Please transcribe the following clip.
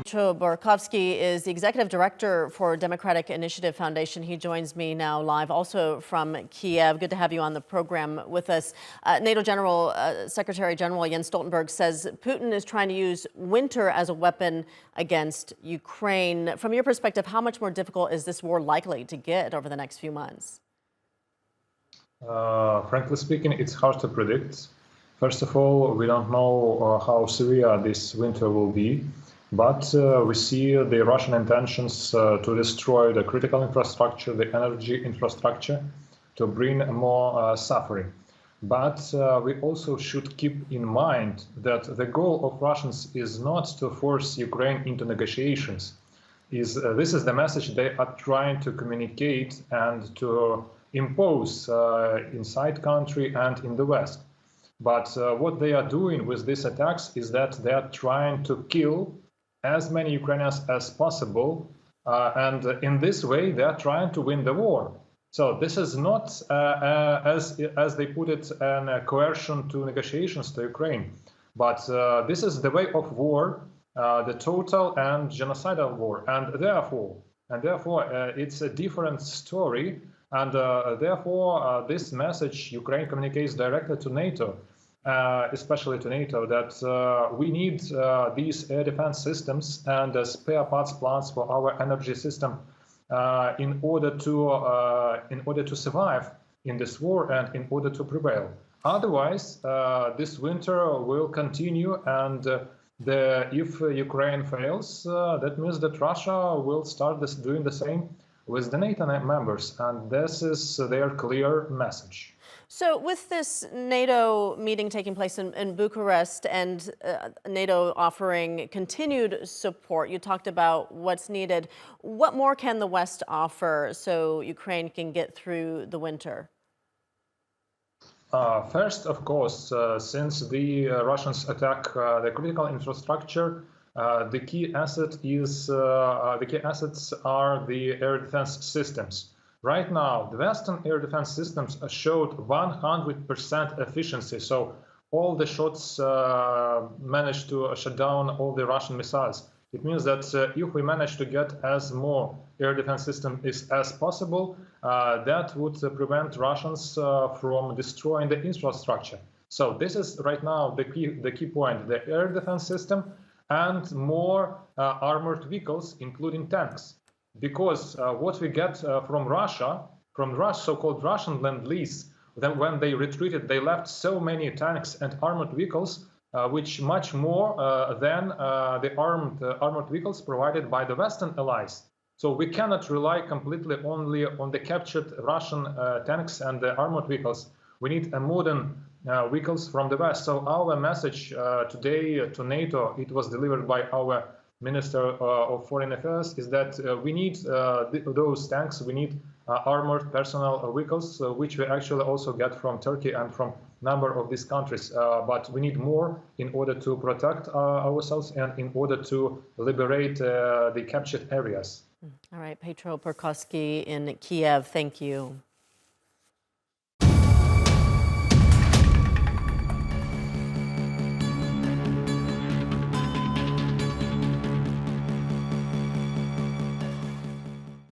Petro Burkovskiy is the executive director for Democratic Initiative Foundation. He joins me now live, also from Kiev. Good to have you on the program with us. NATO Secretary-General Jens Stoltenberg says Putin is trying to use winter as a weapon against Ukraine. From your perspective, how much more difficult is this war likely to get over the next few months? Frankly speaking, it's hard to predict. First of all, we don't know how severe this winter will be, but we see the Russian intentions to destroy the critical infrastructure, the energy infrastructure, to bring more suffering. But we also should keep in mind that the goal of Russians is not to force Ukraine into negotiations. This is the message they are trying to communicate and to impose inside country and in the West. But what they are doing with these attacks is that they are trying to kill as many Ukrainians as possible. And in this way, they are trying to win the war. So this is not, as they put it, a coercion to negotiations to Ukraine. But this is the way of war, the total and genocidal war. And therefore, it's a different story. And therefore, this message Ukraine communicates directly to NATO, especially to NATO, that we need these air defense systems and spare parts plants for our energy system in order to survive in this war and in order to prevail. Otherwise, this winter will continue, and if Ukraine fails, that means that Russia will start doing the same with the NATO members, and this is their clear message. So with this NATO meeting taking place in Bucharest and NATO offering continued support, you talked about what's needed. What more can the West offer so Ukraine can get through the winter? First, of course, since the Russians attack the critical infrastructure, the key assets are the air defense systems. Right now, the Western air defense systems showed 100% efficiency. So all the shots managed to shut down all the Russian missiles. It means that if we manage to get as more air defense systems as possible, that would prevent Russians from destroying the infrastructure. So this is right now the key point: the air defense system and more armored vehicles, including tanks. Because what we get from Russia, so-called Russian Lend-Lease, then when they retreated, they left so many tanks and armored vehicles, which much more than the armored vehicles provided by the Western allies. So we cannot rely completely only on the captured Russian tanks and the armored vehicles. We need a modern vehicles from the West. So our message today to NATO, it was delivered by our Minister of Foreign Affairs, is that we need those tanks, we need armored personnel vehicles, which we actually also get from Turkey and from a number of these countries. But we need more in order to protect ourselves and in order to liberate the captured areas. All right, Petro Burkovskiy in Kiev, thank you.